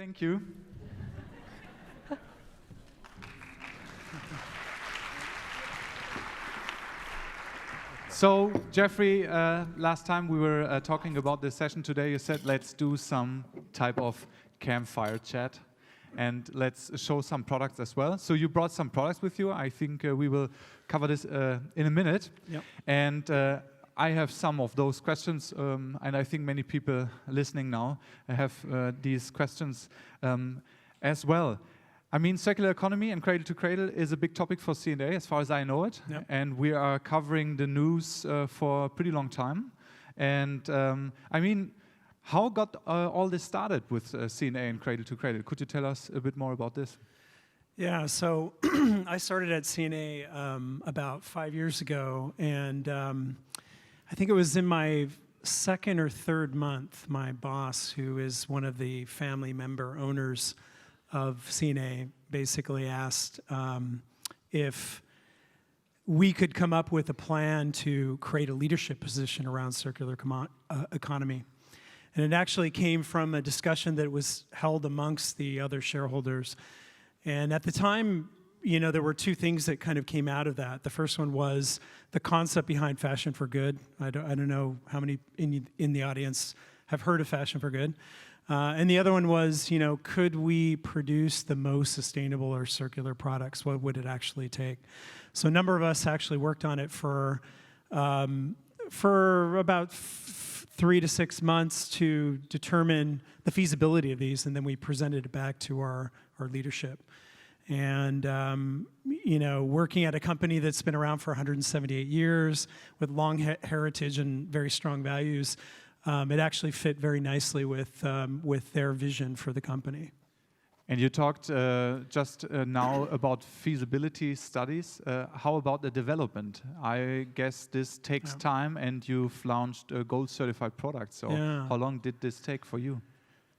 Thank you. So, Jeffrey, last time we were talking about this session today, you said let's do some type of campfire chat and let's show some products as well. So you brought some products with you. I think we will cover this in a minute. Yep. And I have some of those questions, and I think many people listening now have these questions as well. I mean, circular economy and cradle to cradle is a big topic for CNA, as far as I know it. Yep. And we are covering the news for a pretty long time. And I mean, how got all this started with CNA and cradle to cradle? Could you tell us a bit more about this? Yeah, so I started at CNA about 5 years ago, and I think it was in my second or third month, my boss, who is one of the family member owners of CNA, basically asked if we could come up with a plan to create a leadership position around circular economy. And it actually came from a discussion that was held amongst the other shareholders. And at the time, you know, there were two things that kind of came out of that. The first one was the concept behind fashion for good. I don't know how many in the audience have heard of fashion for good. And the other one was, you know, could we produce the most sustainable or circular products? What would it actually take? So a number of us actually worked on it for about 3 to 6 months to determine the feasibility of these, and then we presented it back to our leadership. And, you know, working at a company that's been around for 178 years with long heritage and very strong values, it actually fit very nicely with their vision for the company. And you talked just now about feasibility studies. How about the development? I guess this takes time, and you've launched a gold certified product. So how long did this take for you?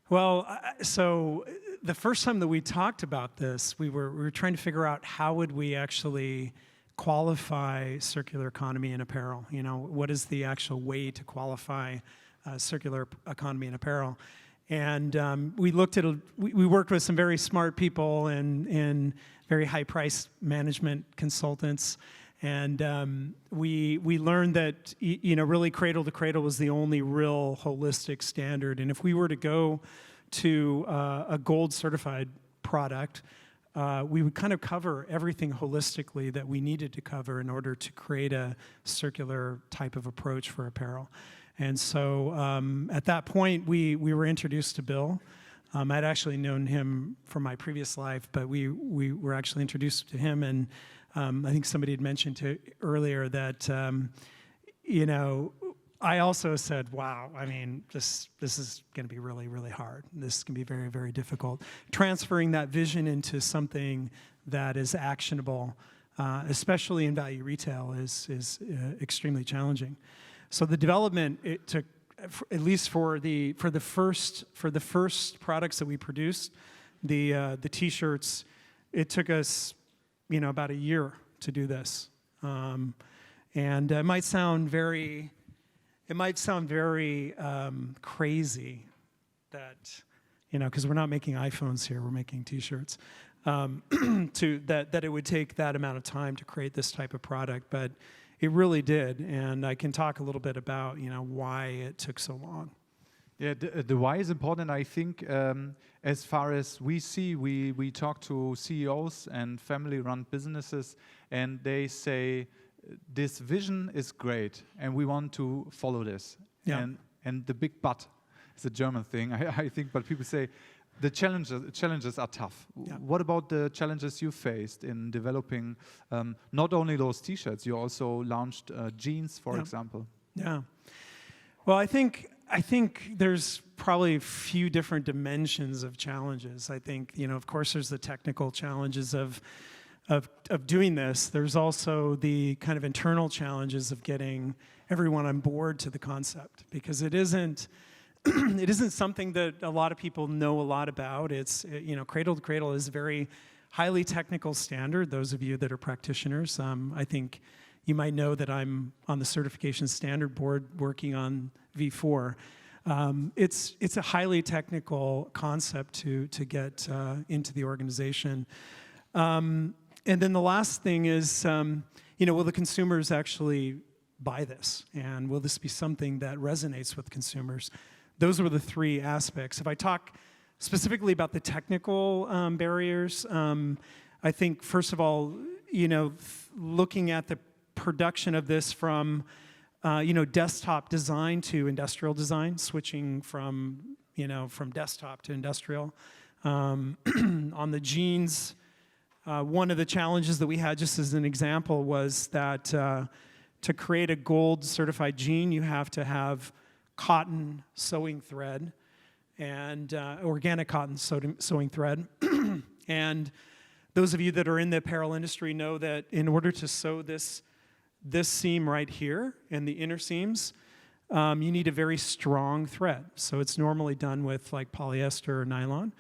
Well, so the first time that we talked about this, we were trying to figure out how would we actually qualify circular economy in apparel. You know, what is the actual way to qualify circular economy in apparel? And we worked with some very smart people and very high-priced management consultants, and we learned that, you know, really cradle to cradle was the only real holistic standard. And if we were to go to a gold certified product, we would kind of cover everything holistically that we needed to cover in order to create a circular type of approach for apparel. And so at that point, we were introduced to Bill. I'd actually known him from my previous life, but we were actually introduced to him. And I think somebody had mentioned earlier that, you know, I also said, wow, I mean, this is going to be really, really hard. This can be very, very difficult. Transferring that vision into something that is actionable, especially in value retail, is extremely challenging. So the development, it took, at least for the first products that we produced, the T-shirts, it took us, you know, about a year to do this, and it might sound very crazy that, you know, because we're not making iPhones here, we're making T-shirts, that it would take that amount of time to create this type of product, but it really did, and I can talk a little bit about, you know, why it took so long. Yeah, the why is important. I think as far as we see, we talk to CEOs and family-run businesses, and they say, this vision is great, and we want to follow this. Yeah. And the big but is a German thing, I think, but people say, the challenges are tough. Yeah. What about the challenges you faced in developing not only those T-shirts, you also launched jeans, for example? Yeah. Well, I think there's probably a few different dimensions of challenges. I think, you know, of course, there's the technical challenges of doing this. There's also the kind of internal challenges of getting everyone on board to the concept, because it isn't something that a lot of people know a lot about. It's, you know, Cradle to Cradle is a very highly technical standard. Those of you that are practitioners, I think you might know that I'm on the certification standard board working on V4. It's a highly technical concept to get into the organization. And then the last thing is, will the consumers actually buy this? And will this be something that resonates with consumers? Those were the three aspects. If I talk specifically about the technical barriers, I think, first of all, looking at the production of this from, desktop design to industrial design, switching from desktop to industrial. On the jeans, one of the challenges that we had, just as an example, was that to create a gold certified jean, you have to have cotton sewing thread and organic cotton sewing thread. And those of you that are in the apparel industry know that in order to sew this seam right here and the inner seams, you need a very strong thread. So it's normally done with like polyester or nylon.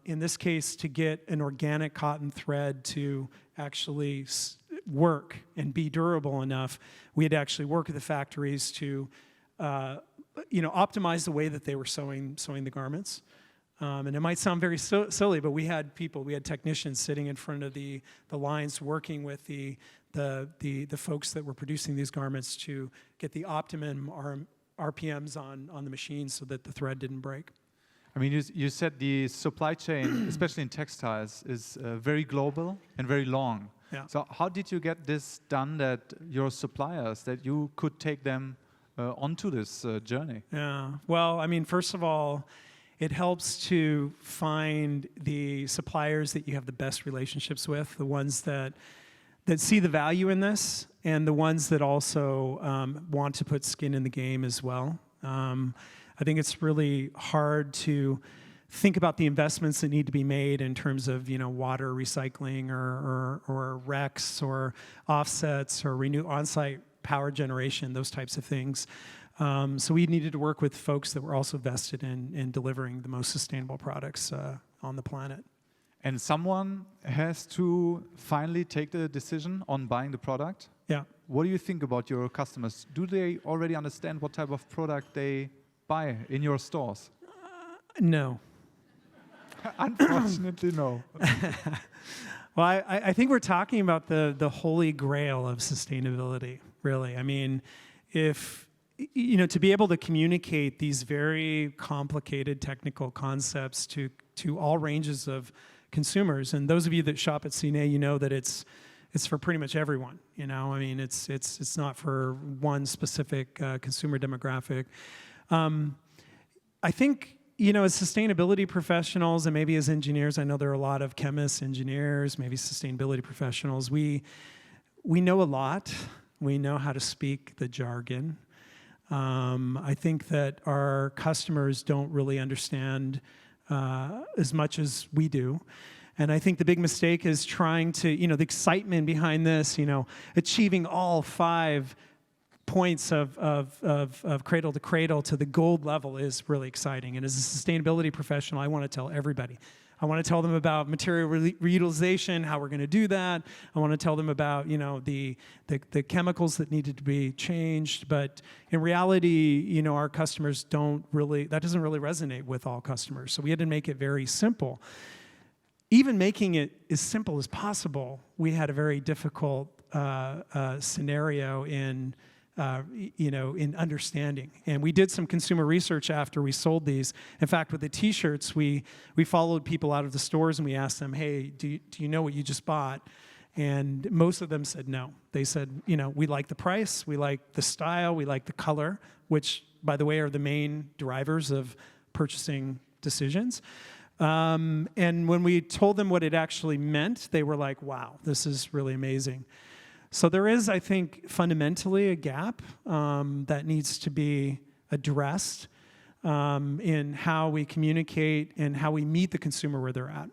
In this case, to get an organic cotton thread to actually work and be durable enough, we had to actually work with the factories to optimize the way that they were sewing the garments. And it might sound very silly, but we had technicians sitting in front of the lines working with the folks that were producing these garments to get the optimum RPMs on the machine so that the thread didn't break. I mean, you said the supply chain, especially in textiles, is very global and very long. Yeah. So how did you get this done that your suppliers, that you could take them onto this journey? Yeah. Well, I mean, first of all, it helps to find the suppliers that you have the best relationships with, the ones that see the value in this, and the ones that also want to put skin in the game as well. I think it's really hard to think about the investments that need to be made in terms of water recycling or RECs or offsets or on-site power generation, those types of things. So we needed to work with folks that were also vested in delivering the most sustainable products on the planet. And someone has to finally take the decision on buying the product. Yeah. What do you think about your customers? Do they already understand what type of product they buy in your stores? No. Unfortunately, no. Well, I think we're talking about the holy grail of sustainability, really. I mean, if to be able to communicate these very complicated technical concepts to all ranges of consumers, and those of you that shop at CNA, you know that it's for pretty much everyone. I mean, it's not for one specific consumer demographic. I think as sustainability professionals and maybe as engineers, I know there are a lot of chemists, engineers, maybe sustainability professionals. We know a lot. We know how to speak the jargon. I think that our customers don't really understand as much as we do. And I think the big mistake is trying to, the excitement behind this, achieving all 5 points of cradle to cradle to the gold level is really exciting. And as a sustainability professional, I want to tell everybody. I want to tell them about material reutilization, how we're going to do that. I want to tell them about, the chemicals that needed to be changed. But in reality, our customers that doesn't really resonate with all customers. So we had to make it very simple. Even making it as simple as possible, we had a very difficult scenario in understanding. And we did some consumer research after we sold these. In fact, with the T-shirts, we followed people out of the stores and we asked them, hey, do you know what you just bought? And most of them said no. They said, we like the price, we like the style, we like the color, which, by the way, are the main drivers of purchasing decisions. And when we told them what it actually meant, they were like, wow, this is really amazing. So there is, I think, fundamentally a gap that needs to be addressed in how we communicate and how we meet the consumer where they're at.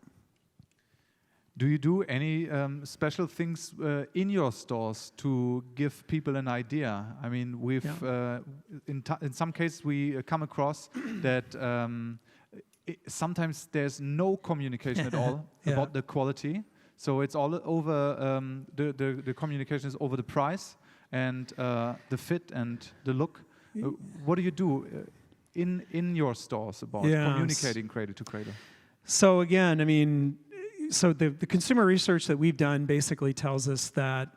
Do you do any special things in your stores to give people an idea? I mean, in some cases we come across that sometimes there's no communication at all about the quality. So it's all over, the communication is over the price and the fit and the look. What do you do? in your stores about Yes. communicating cradle to cradle? So again, I mean, so the consumer research that we've done basically tells us that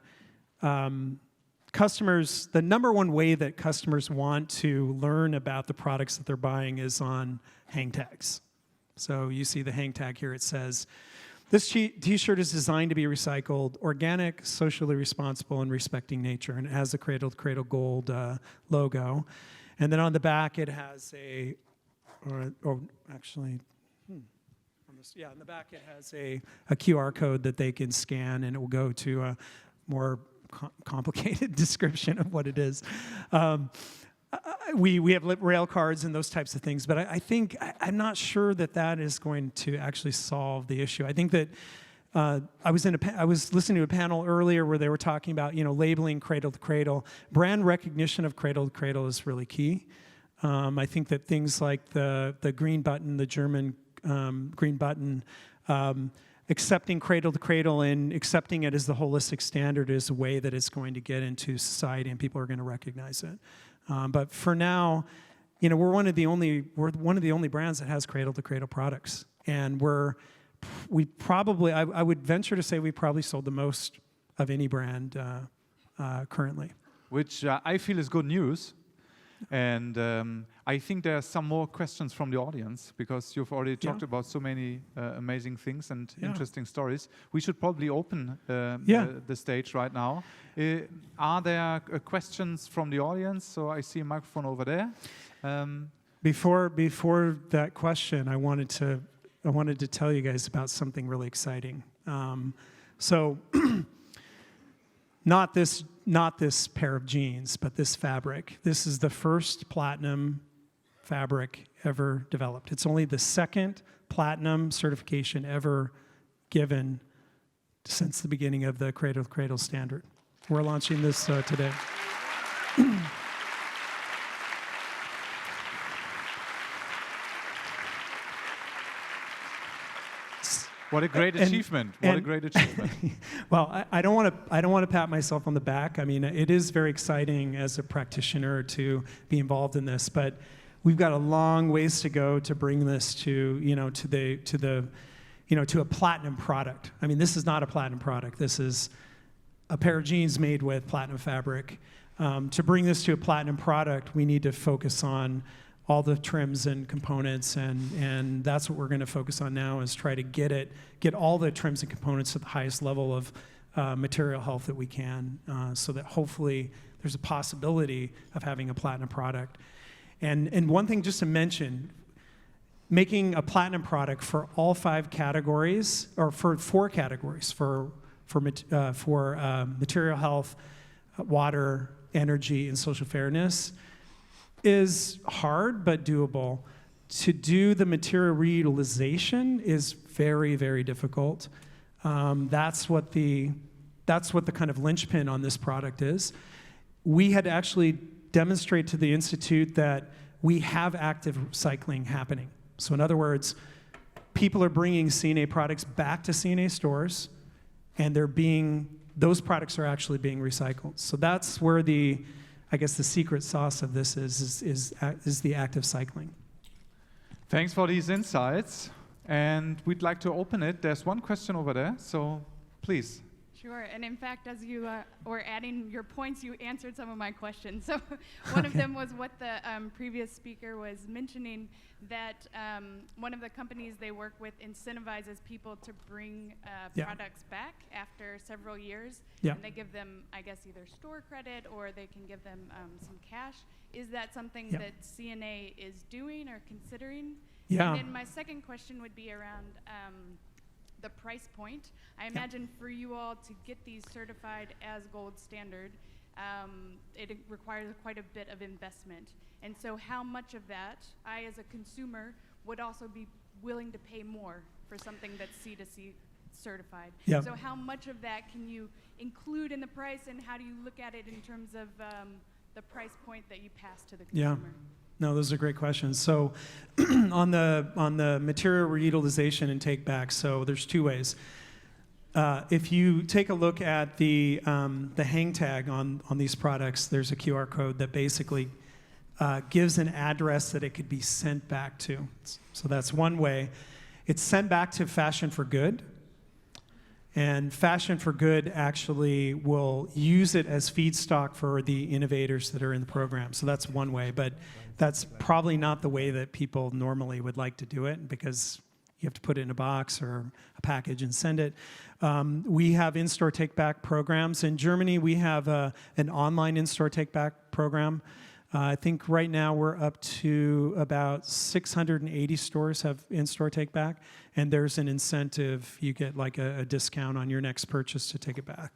customers, the number one way that customers want to learn about the products that they're buying is on hang tags. So you see the hang tag here, it says, this t-shirt is designed to be recycled, organic, socially responsible, and respecting nature. And it has the Cradle to Cradle Gold logo. And then on the back it has a, on the back it has a QR code that they can scan, and it will go to a more complicated description of what it is. We have rail cards and those types of things, but I think I'm not sure that is going to actually solve the issue. I think that I was listening to a panel earlier where they were talking about labeling cradle to cradle. Brand recognition of cradle to cradle is really key. I think that things like the green button, the German green button, accepting cradle to cradle and accepting it as the holistic standard is a way that it's going to get into society and people are going to recognize it. But for now, we're one of the only brands that has cradle to cradle products, and we probably I would venture to say we probably sold the most of any brand currently. Which I feel is good news. And I think there are some more questions from the audience because you've already talked about so many amazing things and interesting stories. We should probably open the stage right now. Are there questions from the audience? So I see a microphone over there. Before that question, I wanted to tell you guys about something really exciting. So not this pair of jeans, but this fabric. This is the first platinum fabric ever developed. It's only the second platinum certification ever given since the beginning of the Cradle to Cradle standard. We're launching this today. What a great achievement! What a great achievement! Well, I don't want to pat myself on the back. I mean, it is very exciting as a practitioner to be involved in this, but we've got a long ways to go to bring this to a platinum product. I mean, this is not a platinum product. This is a pair of jeans made with platinum fabric. To bring this to a platinum product, we need to focus on all the trims and components, and that's what we're going to focus on now, is try to get all the trims and components at the highest level of material health that we can, so that hopefully there's a possibility of having a platinum product. And one thing just to mention, making a platinum product for all 5 categories, or for 4 categories, for material health, water, energy, and social fairness, is hard but doable. To do the material reutilization is very, very difficult. That's what the kind of linchpin on this product is. We had to actually demonstrate to the Institute that we have active recycling happening. So in other words, people are bringing CNA products back to CNA stores, and those products are actually being recycled. So that's where I guess the secret sauce of this is the active cycling. Thanks for these insights, and we'd like to open it. There's one question over there, so please. Sure, and in fact, as you were adding your points, you answered some of my questions. So one of them was what the previous speaker was mentioning, that one of the companies they work with incentivizes people to bring products back after several years. Yeah. And they give them, I guess, either store credit or they can give them some cash. Is that something that CNA is doing or considering? Yeah. And then my second question would be around the price point. I imagine for you all to get these certified as gold standard, it requires quite a bit of investment. And so how much of that, I as a consumer, would also be willing to pay more for something that's C2C certified? Yeah. So how much of that can you include in the price, and how do you look at it in terms of the price point that you pass to the consumer? Yeah. No, those are great questions. So on the material reutilization and take back, so there's 2 ways. If you take a look at the hang tag on these products, there's a QR code that basically gives an address that it could be sent back to. So that's one way. It's sent back to Fashion for Good. And Fashion for Good actually will use it as feedstock for the innovators that are in the program. So that's one way, but that's probably not the way that people normally would like to do it, because you have to put it in a box or a package and send it. We have in-store take-back programs. In Germany, we have an online in-store take-back program. I think right now we're up to about 680 stores have in-store take-back, and there's an incentive. You get like a discount on your next purchase to take it back.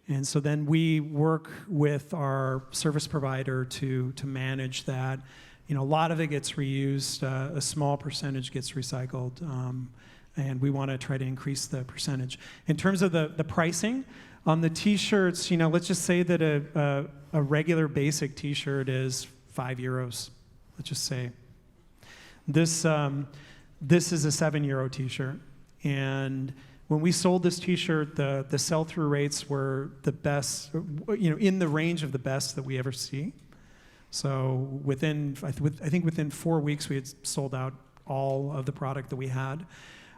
And so then we work with our service provider to manage that. You know, a lot of it gets reused, a small percentage gets recycled, and we want to try to increase the percentage. In terms of the pricing, on the t-shirts, you know, let's just say that a regular basic t-shirt is €5, let's just say. This is a €7 t-shirt, and when we sold this t-shirt, the sell-through rates were the best, you know, in the range of the best that we ever see. So I think within 4 weeks, we had sold out all of the product that we had.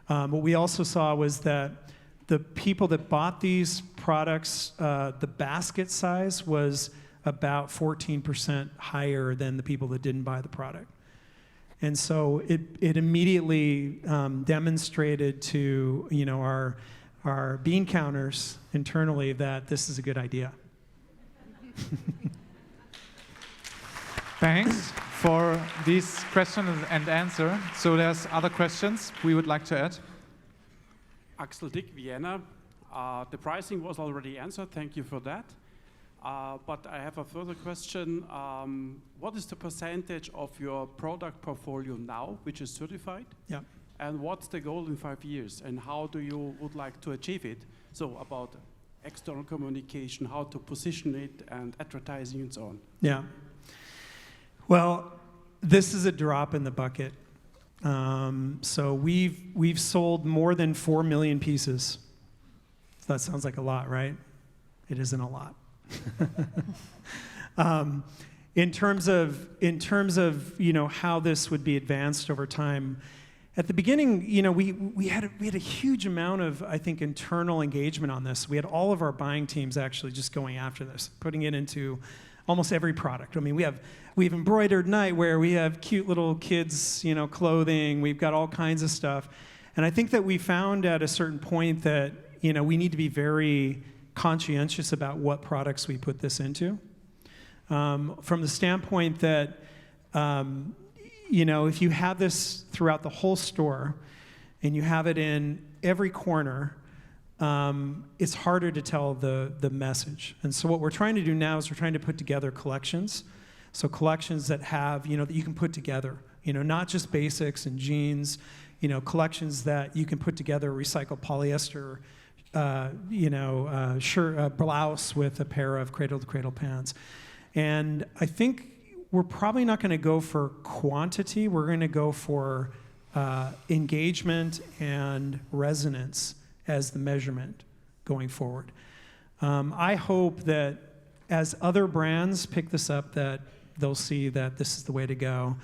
What we also saw was that the people that bought these products, the basket size was about 14% higher than the people that didn't buy the product. And so it immediately demonstrated to, you know, our bean counters internally that this is a good idea. Thanks for these questions and answer. So there's other questions we would like to add. Axel Dick, Vienna. The pricing was already answered. Thank you for that. But I have a further question. What is the percentage of your product portfolio now, which is certified? Yeah. And what's the goal in 5 years? And how do you would like to achieve it? So about external communication, how to position it, and advertising and so on. Yeah. Well, this is a drop in the bucket. So we've sold more than 4 million pieces. So that sounds like a lot, right? It isn't a lot. In terms of you know, how this would be advanced over time, at the beginning, you know, we had a huge amount of, I think, internal engagement on this. We had all of our buying teams actually just going after this, putting it into almost every product. I mean, we've embroidered nightwear, we have cute little kids, you know, clothing, we've got all kinds of stuff. And I think that we found at a certain point that, you know, we need to be very conscientious about what products we put this into. From the standpoint that, you know, if you have this throughout the whole store and you have it in every corner, it's harder to tell the message. And so what we're trying to do now is we're trying to put together collections. So collections that have, you know, that you can put together, you know, not just basics and jeans, you know, collections that you can put together, recycled polyester, you know, shirt, blouse with a pair of cradle-to-cradle pants. And I think we're probably not going to go for quantity. We're going to go for engagement and resonance as the measurement going forward. I hope that as other brands pick this up, that they'll see that this is the way to go.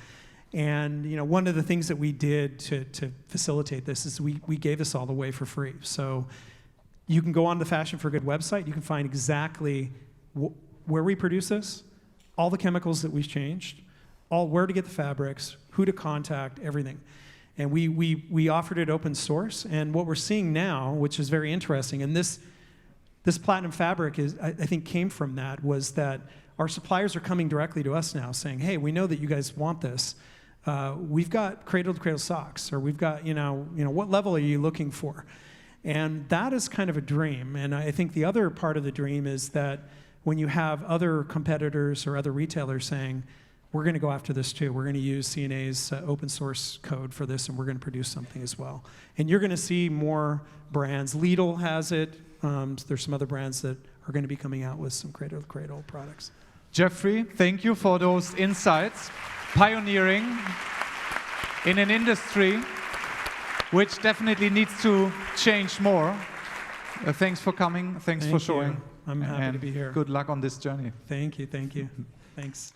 And you know, one of the things that we did to facilitate this is we gave this all away for free. So you can go on the Fashion for Good website. You can find exactly where we produce this, all the chemicals that we've changed, where to get the fabrics, who to contact, everything. And we offered it open source. And what we're seeing now, which is very interesting, and this platinum fabric I think came from that, was that our suppliers are coming directly to us now saying, hey, we know that you guys want this. We've got cradle-to-cradle socks, or we've got, you know, what level are you looking for? And that is kind of a dream. And I think the other part of the dream is that when you have other competitors or other retailers saying, we're going to go after this too. We're going to use CNA's open source code for this, and we're going to produce something as well. And you're going to see more brands. Lidl has it. There's some other brands that are going to be coming out with some cradle-to-cradle products. Jeffrey, thank you for those insights. Pioneering in an industry which definitely needs to change more. Thanks for coming. Thanks for showing. I'm happy to be here. Good luck on this journey. Thank you. Thanks.